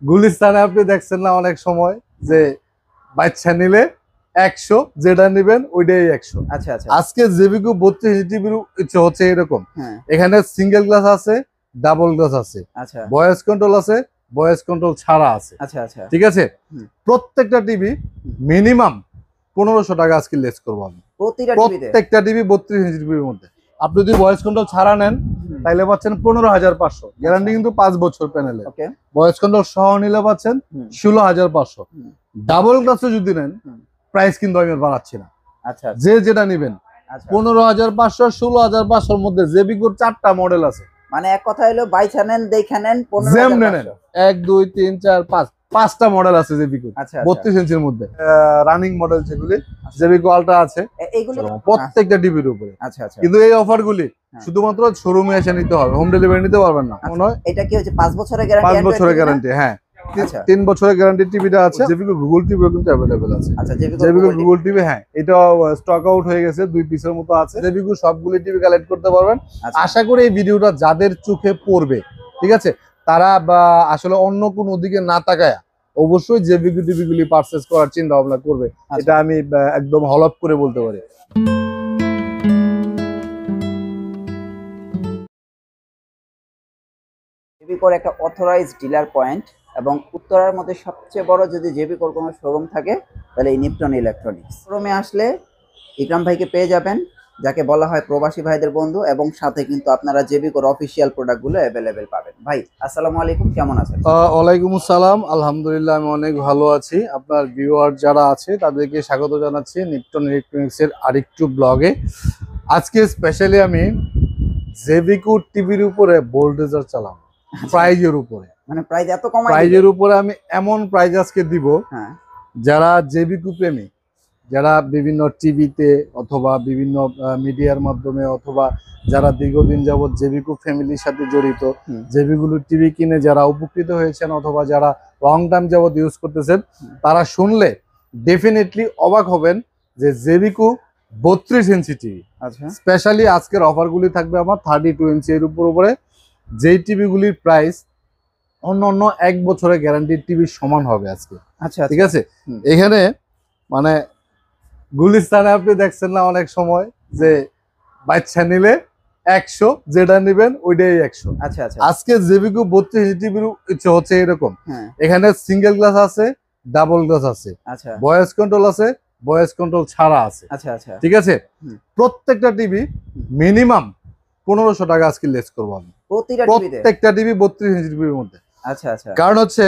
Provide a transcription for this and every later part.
গুলিস্তানে আপনি দেখছেন না অনেক সময় যে বাচ্চা নিলে 100, যেটা নিবেন ওইটাই 100। আচ্ছা আচ্ছা। আজকে জেবিকো 32 টিভির হচ্ছে এরকম। হ্যাঁ। এখানে সিঙ্গেল গ্লাস আছে, ডাবল গ্লাস আছে, আচ্ছা ভয়েস কন্ট্রোল আছে, ভয়েস কন্ট্রোল ছাড়া আছে। আচ্ছা আচ্ছা। ঠিক আছে, প্রত্যেকটা টিভি মিনিমাম 1500 টাকা আজকে লেস করবো আমি প্রত্যেকটা টিভি 32 ইঞ্চি টিভির মধ্যে। আপনি যদি ভয়েস কন্ট্রোল ছাড়া নেন তাইলে পাচ্ছেন 15,500, গ্যারান্টি কিন্তু 5 বছর প্যানেলে। ভয়েস কন্ট্রোল সহ নিলে পাচ্ছেন 16,500। ডাবল গ্লাসে যদি নেন প্রাইস কিন্তু আমি আর বাড়াচ্ছি না। আচ্ছা, যে যেটা নিবেন 15,500, 16,500 মধ্যে জেবিকোর 4টা মডেল আছে। মানে এক কথা হলো বাইচা নেন দেখে নেন 15,500। 1 2 3 4 5 5টা মডেল আছে জেবিকো 32 ইঞ্চির মধ্যে। রানিং মডেল যেগুলি জেবিকো আলট্রা আছে এইগুলো প্রত্যেকটা টিভির উপরে। আচ্ছা আচ্ছা। কিন্তু এই অফারগুলি শুধুমাত্র শোরুমে এসে নিতে হবে, হোম ডেলিভারি নিতে পারবেন না। মনে হয় এটা কি হচ্ছে 5 বছরের গ্যারান্টি? 5 বছরের গ্যারান্টি, হ্যাঁ। 3 বছরের গ্যারান্টি টিভিটা আছে। জেবিকো গুগল টিভিও কিন্তু अवेलेबल আছে। আচ্ছা, জেবিকো গুগল টিভি, হ্যাঁ, এটা স্টক আউট হয়ে গেছে, 2 পিসের মতো আছে। জেবিকো সবগুলো টিভি কালেক্ট করতে পারবেন। আশা করি এই ভিডিওটা যাদের চোখে পড়বে, ঠিক আছে, তারা বা আসলে অন্য কোনো দিকে না তাকায় অবশ্যই জেবিকো টিভিগুলি পারচেজ করার চিন্তা ভাবনা করবে। এটা আমি একদম হলপ করে বলতে পারি। জেবিকোর একটা অথরাইজড ডিলার পয়েন্ট এবং উত্তরার মধ্যে সবচেয়ে বড় যদি জেবিকোর কোনো শোরুম থাকে তাহলে এই নিপটন ইলেকট্রনিক্স শোরুমে আসলে ইকরাম ভাইকে পেয়ে যাবেন, যাকে বলা হয় প্রবাসী ভাইদের বন্ধু, এবং সাথে কিন্তু আপনারা জেবিকোর অফিসিয়াল প্রোডাক্টগুলো অ্যাভেলেবেল পাবেন। ভাই আসসালামু আলাইকুম, কেমন আছেন? ওয়ালাইকুম আসসালাম, আলহামদুলিল্লাহ আমি অনেক ভালো আছি। আপনার ভিউয়ার যারা আছে তাদেরকে স্বাগত জানাচ্ছি নিপটন ইলেকট্রনিক্সের আরেকটু ব্লগে। আজকে স্পেশালি আমি জেবিকো টিভির উপরে বোল্টেজার চালাবো, প্রাইজের উপরে। মানে প্রাইজ এত কম, প্রাইজের উপরে আমি এমন প্রাইজ আজকে দিব যারা জেবিকো প্রেমী, যারা বিভিন্ন টিভিতে অথবা বিভিন্ন মিডিয়ার মাধ্যমে অথবা যারা দীর্ঘদিন যাবৎ জেবিকো ফ্যামিলির সাথে জড়িত, জেবিকো টিভি কিনে যারা উপকৃত হয়েছেন অথবা যারা লং টাইম যাবৎ ইউজ করতেছেন, তারা শুনলে ডেফিনেটলি অবাক হবেন যে জেবিকো 32 ইঞ্চি টিভি। স্পেশালি আজকের অফারগুলি থাকবে আমার 32 ইঞ্চি এর উপরে, যেই টিভিগুলির প্রাইস অন্য 1 বছরের গ্যারান্টির টিভির সমান হবে আজকে। আচ্ছা, ঠিক আছে। এখানে মানে গুলিস্তানে আপনি দেখছেন না অনেক সময় যে বাচ্চা নিলে 100, যেটা নিবেন ওইটাই 100। আচ্ছা আচ্ছা। আজকে জেবিকো 32 ইঞ্চি টিভির হচ্ছে এরকম। এখানে সিঙ্গেল গ্লাস আছে, ডাবল গ্লাস আছে, ভয়েস কন্ট্রোল আছে, ভয়েস কন্ট্রোল ছাড়া আছে। আচ্ছা আচ্ছা, ঠিক আছে। প্রত্যেকটা টিভি মিনিমাম 1500 টাকা আজকে লেস করবো আমি প্রত্যেকটা টিভি 32 ইঞ্চি টিভির মধ্যে। আচ্ছা আচ্ছা। কারণ হচ্ছে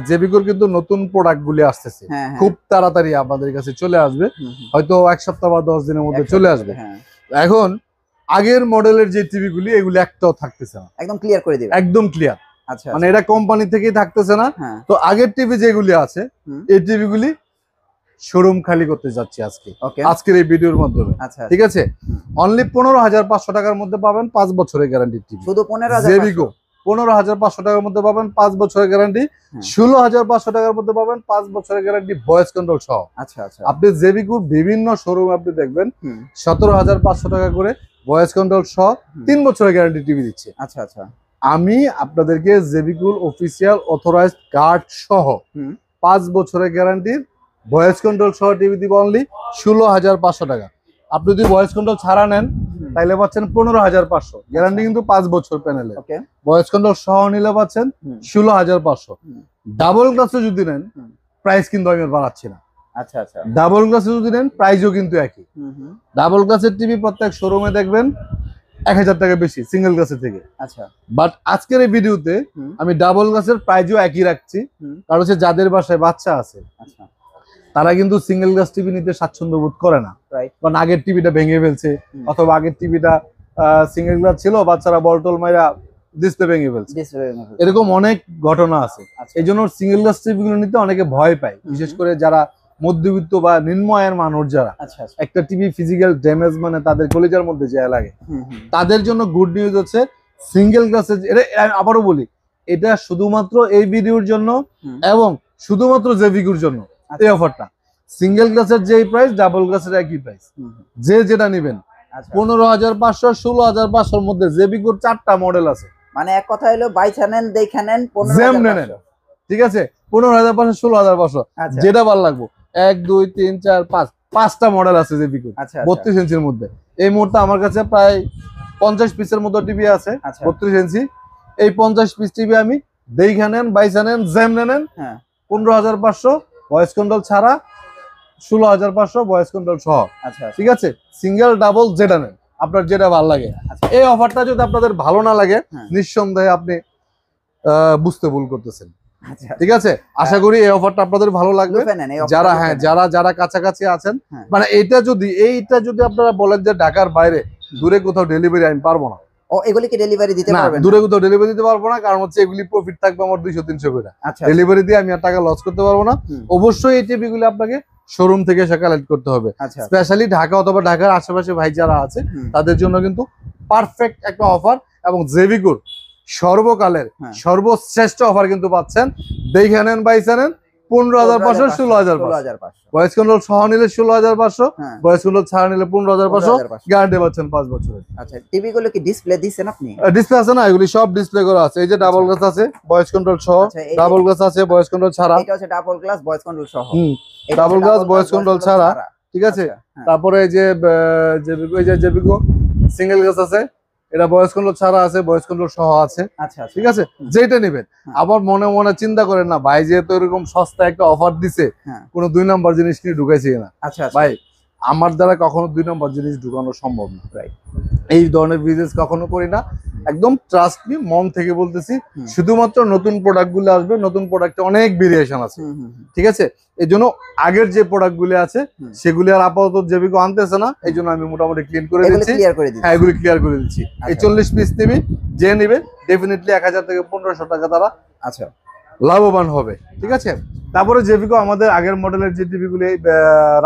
জেবিকোর কিন্তু নতুন প্রোডাক্ট গুলি আসতেছে, খুব তাড়াতাড়ি আমাদের কাছে চলে আসবে, হয়তো 1 সপ্তাহ বা 10 দিনের মধ্যে চলে আসবে। এখন আগের মডেলের যে টিভি গুলি এগুলি একটাও থাকতেছে না, একদম ক্লিয়ার করে দিবে, একদম ক্লিয়ার। আচ্ছা, মানে এটা কোম্পানি থেকেই থাকতেছে না। তো আগের টিভি যেগুলি আছে এই টিভি গুলি শোরুম খালি করতে যাচ্ছি আজকের এই ভিডিওর মাধ্যমে। ঠিক আছে, অনলি 15,500 টাকার মধ্যে পাবেন 5 বছরের গ্যারান্টি টিভি। শুধু 15,000 জেবিকো 15,500 টাকার মধ্যে পাবেন 5 বছরের গ্যারান্টি, 16,500 টাকার মধ্যে পাবেন 5 বছরের গ্যারান্টি ভয়েস কন্ট্রোল সহ। আচ্ছা আচ্ছা। আপনি জেবিকোর বিভিন্ন শোরুম আপনি দেখবেন 17,500 টাকা করে ভয়েস কন্ট্রোল সহ 3 বছরের গ্যারান্টি টিভি দিচ্ছে। আচ্ছা আচ্ছা। আমি আপনাদেরকে জেবিকোর অফিসিয়াল অথরাইজড কার্ড সহ 5 বছরের গ্যারান্টির ভয়েস কন্ট্রোল সহ টিভি দিব অনলি 16,500 টাকা। আপনি যদি ভয়েস কন্ট্রোল ছাড়া নেন তাইলে পাচ্ছেন 15,500, গ্যারান্টি কিন্তু 5 বছর প্যানেলে। ভয়েস কন্ট্রোল সহ নিলে পাচ্ছেন 16,500। ডাবল গ্লাসে যদি নেন প্রাইস কিন্তু আমি বাড়াচ্ছি না। আচ্ছা আচ্ছা। ডাবল গ্লাসে যদি নেন প্রাইসও কিন্তু একই। ডাবল গ্লাসের টিভি প্রত্যেক শোরুমে দেখবেন 1000 টাকা বেশি সিঙ্গেল গ্লাসের থেকে। আচ্ছা, বাট আজকের এই ভিডিওতে আমি ডাবল গ্লাসের প্রাইসও একই রাখছি, কারণ হচ্ছে যাদের বাসায় বাচ্চা আছে তারা কিন্তু সিঙ্গেল গ্লাস টিভি নিতে স্বাচ্ছন্দ্য বোধ করে না, কারণ আগের টিভিটা ভেঙে ফেলছে অথবা আগের টিভিটা সিঙ্গেল গ্লাস ছিল, বাচ্চারা বলটল মাইরা ডিসপ্লে ভেঙে ফেলছে, এরকম অনেক ঘটনা আছে। এই জন্য সিঙ্গেল গ্লাস টিভিগুলো নিতে অনেকে ভয় পায়, বিশেষ করে যারা মধ্যবিত্ত বা নিম্ন আয়ের মানুষ যারা। একটা টিভি ফিজিক্যাল ড্যামেজ মানে তাদের কলিজার মধ্যে যায় লাগে, তাদের জন্য গুড নিউজ হচ্ছে সিঙ্গেল গ্লাসের। আবারও বলি, এটা শুধুমাত্র এই ভিডিওর জন্য এবং শুধুমাত্র জেবিকোর জন্য এই অফারটা। সিঙ্গেল গ্লাসের যেই প্রাইস, ডাবল গ্লাসের একই প্রাইস, যে যেটা নেবেন। 15,500, 16,500 মধ্যে জেবিকোর 4টা মডেল আছে। মানে এক কথা হলো বাইচা নেন দেখে নেন জেম নেন, ঠিক আছে 15,500 16,500 যেটা ভালো লাগবে। 1 2 3 4 5 5টা মডেল আছে জেবিকো 32 ইঞ্চির মধ্যে। এই মুহূর্তে আমার কাছে প্রায় 50 পিসের মতো টিভি আছে 32 ইঞ্চি। এই 50 পিস টিভি আমি দেখে নেন বাইচা নেন জেম নেন 15,500 ভয়েস কন্ট্রোল ছাড়া, 16,500 ভয়েস কন্ট্রোল সহ। ঠিক আছে, সিঙ্গেল ডাবল যেটা নেন আপনার যেটা ভালো লাগে। এই অফারটা যদি আপনাদের ভালো না লাগে নিঃসন্দেহে আপনি বুঝতে ভুল করতেছেন। ঠিক আছে, আশা করি এই অফারটা আপনাদের ভালো লাগবে। যারা যারা কাছাকাছি আছেন, মানে এইটা যদি আপনারা বলেন যে ঢাকার বাইরে দূরে কোথাও ডেলিভারি আমি পারবো না, এগুলি কি ডেলিভারি দিতে পারবেন? দূরে কোথাও ডেলিভারি দিতে পারবো না, কারণ হচ্ছে এগুলি প্রফিট থাকবে আমার 200-300 করে। ডেলিভারি দিয়ে আমি আর টাকা লস করতে পারবো না। অবশ্যই এই টিভি গুলো আপনাকে শোরুম থেকে এসে কালেক্ট করতে হবে। স্পেশালি ঢাকা অথবা ঢাকার আশেপাশে ভাই যারা আছে তাদের জন্য কিন্তু পারফেক্ট একটা অফার, এবং জেবিকোর সর্বকালের সর্বশ্রেষ্ঠ অফার কিন্তু পাচ্ছেন। দেখে নেন বাইচা নেন 15,500 16,500 ভয়েস কন্ট্রোল সহ নিলে 16,500, ভয়েস কন্ট্রোল ছাড়া নিলে 15,500, গ্যারান্টি পাচ্ছেন 5 বছরের। আচ্ছা, টিভি গুলো কি ডিসপ্লে দিছেন আপনি? ডিসপ্লে আছে না, এগুলি সব ডিসপ্লে করা আছে। এই যে ডাবল গ্লাস আছে ভয়েস কন্ট্রোল সহ, ডাবল গ্লাস আছে ভয়েস কন্ট্রোল ছাড়া। এটা হচ্ছে ডাবল গ্লাস ভয়েস কন্ট্রোল সহ, ডাবল গ্লাস ভয়েস কন্ট্রোল ছাড়া। ঠিক আছে, তারপরে এই যে জেবিকো সিঙ্গেল গ্লাস আছে, এটা ভয়েস কন্ট্রোল ছাড়া আছে, ভয়েস কন্ট্রোল সহ আছে। ঠিক আছে, যেটা নেবেন। আবার মনে মনে চিন্তা করেন না ভাই যেহেতু এরকম সস্তা একটা অফার দিছে কোনো 2 নম্বর জিনিস নিয়ে ঢুকাইছি না। ভাই আমার দ্বারা কখনো 2 নম্বর জিনিস ঢুকানো সম্ভব না, এই ধরনের বিজনেস কখনো করি না। একদম ট্রাস্ট মি, মন থেকে বলতেছি। শুধুমাত্র নতুন প্রোডাক্ট গুলো আসবে, নতুন প্রোডাক্টে অনেক ভেরিয়েশন আছে। ঠিক আছে, এই জন্য আগের যে প্রোডাক্ট গুলো আছে সেগুলি আর আপাতত জেবিকো আনতেছে না, এই জন্য আমি মোটামুটি ক্লিন করে দিচ্ছি। হ্যাঁ, এগুলি ক্লিয়ার করে দিচ্ছি। এই 40 পিস নিবি, যে নিবে ডেফিনেটলি 1000 থেকে 1500 টাকা তারা লাভবান হবে। ঠিক আছে, তারপরে জেবিকো আমাদের আগের মডেলের যে টিভি গুলি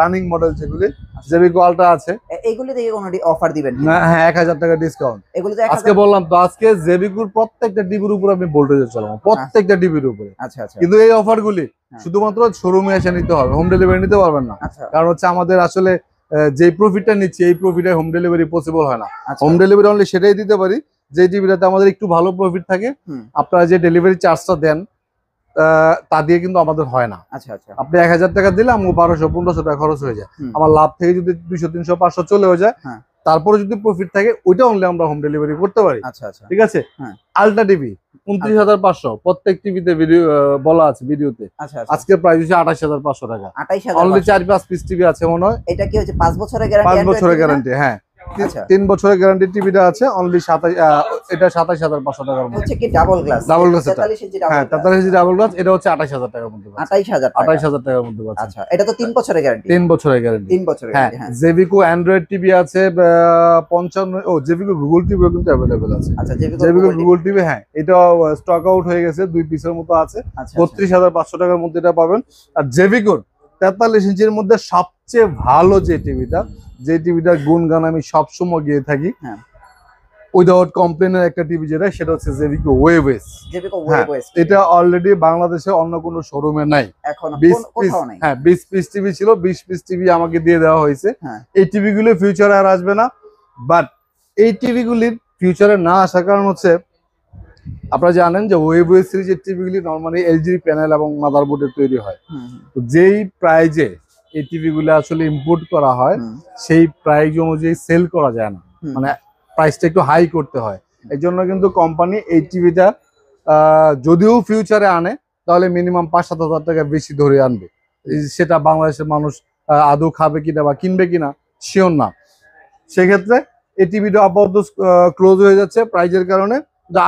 রানিং মডেল যেগুলি জেবিকো আলট্রা আছে, এইগুলি থেকে কোনো অফার দিবেন না? হ্যাঁ, 1000 টাকা ডিসকাউন্ট। আজকে বললাম তো, আজকে জেবিকোর প্রত্যেকটা টিভির উপর আমি ভোল্টেজ চালাবো, প্রত্যেকটা টিভির উপরে। কিন্তু এই অফার গুলি শুধুমাত্র শোরুমে এসে নিতে হবে, হোম ডেলিভারি নিতে পারবেন না। কারণ হচ্ছে আমাদের আসলে যে প্রফিটটা নিচ্ছি এই প্রফিটে হোম ডেলিভারি পসিবল হয় না। হোম ডেলিভারি অনলি সেটাই দিতে পারি যে টিভিটাতে আমাদের একটু ভালো প্রফিট থাকে। আপনারা যে ডেলিভারি চার্জটা দেন তা দিয়ে কিন্তু আমাদের হয় না। আপনি 1000 টাকা দিলে আমার 1200-1500 টাকা খরচ হয়ে যায়। আমার লাভ থেকে যদি 200-300-500 চলেও যায়, তারপরে যদি প্রফিট থাকে ওইটা অনলি আমরা হোম ডেলিভারি করতে পারি। ঠিক আছে, আলট্রা টিভি 29,500 প্রত্যেক টিভিতে ভিডিও বলা আছে ভিডিওতে। আজকে প্রাইস হচ্ছে 28,500 টাকা। অনলি 4-5 পিস টিভি আছে মনে হয়। এটা কি হচ্ছে 5 বছরের গ্যারান্টি? 5 বছরের গ্যারান্টি, হ্যাঁ। 3 বছরের গ্যারান্টি টিভিটা আছে অনলি 27,500 টাকার মধ্যে। হচ্ছে কি ডাবল গ্লাস? ডাবল গ্লাস, হ্যাঁ 43 ইঞ্চি ডাবল গ্লাস। এটা হচ্ছে 28,000 টাকার মধ্যে। 28,000 টাকার মধ্যে পাচ্ছেন। আচ্ছা, এটা তো 3 বছরের গ্যারান্টি। 3 বছরের গ্যারান্টি, 3 বছরের গ্যারান্টি। হ্যাঁ। জেবিকো অ্যান্ড্রয়েড টিভি আছে 55। ও জেবিকো গুগল টিভিও কিন্তু अवेलेबल আছে। আচ্ছা, জেবিকো গুগল টিভি, হ্যাঁ এটা স্টক আউট হয়ে গেছে, 2 পিসের মতো আছে। 32,500 টাকার মধ্যে এটা পাবেন। আর জেবিকোর 43 ইঞ্চির মধ্যে সবচেয়ে ভালো যে টিভিটা, যে টিভিটার গুণগান আমি সবসময় গিয়ে থাকি, উইদাউট কমপ্লেনের একটা টিভি যেটা, সেটা হচ্ছে জেবিকো ওয়েবএস। এটা অলরেডি বাংলাদেশে অন্য কোনো শোরুমে নাই। এখন 20 পিস টিভি ছিল, 20 পিস টিভি আমাকে দিয়ে দেওয়া হয়েছে। এই টিভি গুলো ফিউচারে আর আসবে না। বাট এই টিভি গুলির ফিউচারে না আসার কারণ হচ্ছে আপনারা জানেন যে ওয়েবএস সিরিজের টিভি গুলি নরমালি এলজি প্যানেল এবং মাদারবোর্ডে তৈরি হয়। তো যেই প্রাইজে এই টিভি গুলো আসলে ইম্পোর্ট করা হয় সেই প্রাইস অনুযায়ী সেল করা যায় না, মানে প্রাইসটা একটু হাই করতে হয়। এই জন্য কিন্তু কোম্পানি এই টিভিটা যদিও ফিউচারে আনে তাহলে মিনিমাম 5-7 হাজার টাকা বেশি ধরে আনবে। সেটা বাংলাদেশের মানুষ আদৌ খাবে কিনা বা কিনবে কিনা শিওর না। সেক্ষেত্রে এই টিভিটা আপাতত ক্লোজ হয়ে যাচ্ছে প্রাইজের কারণে।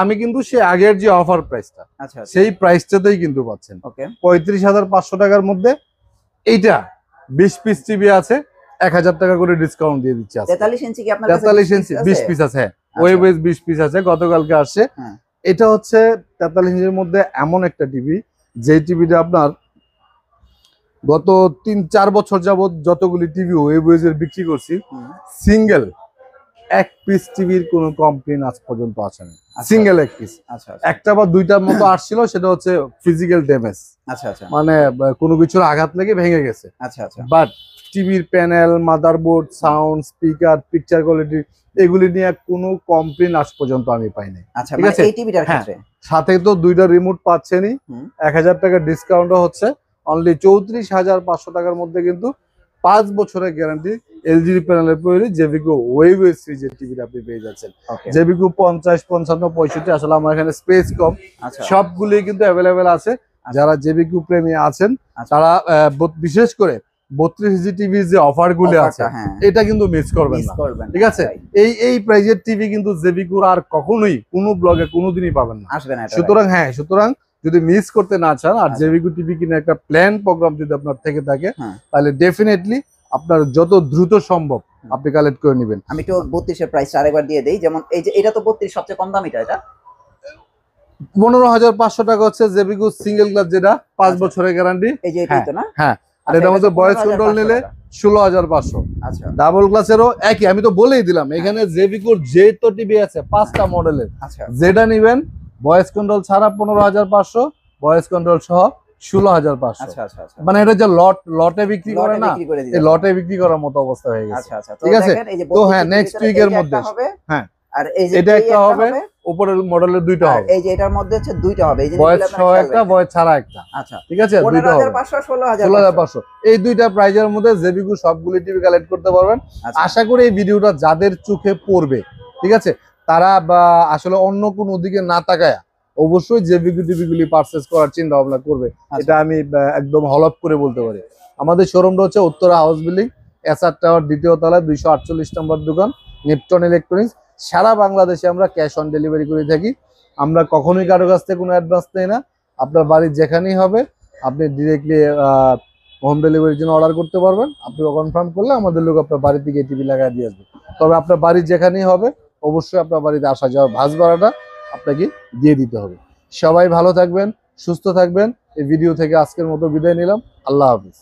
আমি কিন্তু সে আগের যে অফার প্রাইসটা সেই প্রাইসটাতেই কিন্তু পাচ্ছেন 35,500 টাকার মধ্যে। এইটা 20 পিস টিভি আছে, 1000 টাকা করে ডিসকাউন্ট দিয়ে দিচ্ছি। 43 ইঞ্চি কি আপনার কাছে? 43 ইঞ্চি 20 পিস আছে, ওয়েবএস 20 পিস আছে, গতকালকে আসছে। এটা হচ্ছে 43 ইঞ্চির মধ্যে এমন একটা টিভি যে টিভিটা আপনার গত 3-4 বছর যাবত যতগুলি টিভি ওয়েবএস এর বিক্রি করছি, সিঙ্গেল এক পিস টিভির কোনো কমপ্লেন আজ পর্যন্ত আসে না। সিঙ্গেল এক পিস, একটা বা দুইটার মতো আসছিল, সেটা হচ্ছে ফিজিক্যাল ড্যামেজ, মানে কোনো কিছুর আঘাত লেগে ভেঙে গেছে। বাট টিভির panel, motherboard, sound, speaker, picture quality এগুলি নিয়ে কোনো কমপ্লেন আজ পর্যন্ত আমি পাইনি। আচ্ছা, ঠিক মানে আছে? এই টিভিটার হ্যাঁ। ক্ষেত্রে সাথে তো 2টা রিমোট পাচ্ছেনই, 1000 টাকা ডিসকাউন্টও হচ্ছে। অনলি 34,500 টাকার মধ্যে কিন্তু 5 বছরের গ্যারান্টি এলজি প্যানেলের তৈরি জেভিকো ওয়েভ সিরিজের টিভিটা আপনি পেয়ে যাচ্ছেন। জেভিকো 50, 55, 65 আসলে আমার এখানে স্পেস কম, সবগুলি কিন্তু অ্যাভেলেবেল আছে। যারা জেভিকো প্রেমী আছেন তারা বিশেষ করে 32 ইঞ্চি টিভির যে অফার গুলো আছে এটা কিন্তু মিস করবেন না, ঠিক আছে? এই প্রাইজের টিভি কিন্তু জেভিকোর আর কখনোই কোনো ব্লগে কোনোদিনই পাবেন না। সুতরাং যদি মিস করতে না চান আর জেভিকো টিভি কিনে একটা প্ল্যান প্রোগ্রাম যদি আপনার থেকে থাকে তাহলে ডেফিনেটলি আপনার যত দ্রুত সম্ভব আপনি কালেক্ট করে নেবেন। আমি একটু 32 এর প্রাইস আরেকবার দিয়ে দেই, যেমন এই যে এটা তো 32 সবচেয়ে কম দাম, এটা 15,500 টাকা হচ্ছে জেভিকো সিঙ্গেল গ্লাস, যেটা 5 বছরের গ্যারান্টি। এই যে এটাই তো না? হ্যাঁ, আর এটার মধ্যে ভয়েস কন্ট্রোল নিলে 16,500। আচ্ছা, ডাবল গ্লাসেরও একই, আমি তো বলেই দিলাম এখানে জেভিকোর যে তো টিভি আছে 5টা মডেলের, যেটা নিবেন ভয়েস কন্ট্রোল ছাড়া 15,500, ভয়েস কন্ট্রোল সহ 16,500। মানে এটা যে লটে বিক্রি করে না, এই লটে বিক্রি করার মতো অবস্থা হয়ে গেছে। ঠিক আছে? তো হ্যাঁ, নেক্সট উইকের মধ্যে হ্যাঁ, আর এই যে এটা একটা হবে, উপরের মডেলের 2টা হবে, এই যে এটার মধ্যে হচ্ছে 2টা হবে, এই যে ভয়েস সহ একটা, ভয়েস ছাড়া একটা। আচ্ছা, ঠিক আছে? 15,500, 16,500 এই 2টা প্রাইজের মধ্যে জেভিকো সবগুলি টিভি কালেক্ট করতে পারবেন। আশা করি এই ভিডিওটা যাদের চোখে পড়বে, ঠিক আছে, তারা আসলে অন্য কোনো দিকে না তাকায় অবশ্যই জেভিকো টিভি গুলি পারচেজ করার চিন্তা ভাবনা করবে। এটা আমি একদম হলফ করে বলতে পারি। আমাদের শোরুমটা হচ্ছে Uttara house building, SR tower 2য় তলায় 248 নম্বর দোকান, নিপটন ইলেকট্রনিক্স। সারা বাংলাদেশে আমরা ক্যাশ অন ডেলিভারি করে থাকি। আমরা কখনোই কারো কাছ থেকে কোনো অ্যাডভান্স নেই না। আপনার বাড়ির যেখানেই হবে আপনি ডিরেক্টলি হোম ডেলিভারির জন্য অর্ডার করতে পারবেন। আপনি কনফার্ম করলে আমাদের লোক আপনার বাড়ি থেকে টিভি লাগাই দিয়ে আসবে। তবে আপনার বাড়ির যেখানেই হবে অবশ্যই আপনার বাড়িতে আসা যাওয়ার ভাস ভাড়াটা আপনাকে দিয়ে দিতে হবে। সবাই ভালো থাকবেন, সুস্থ থাকবেন। এই ভিডিও থেকে আজকের মতো বিদায় নিলাম। আল্লাহ হাফিজ।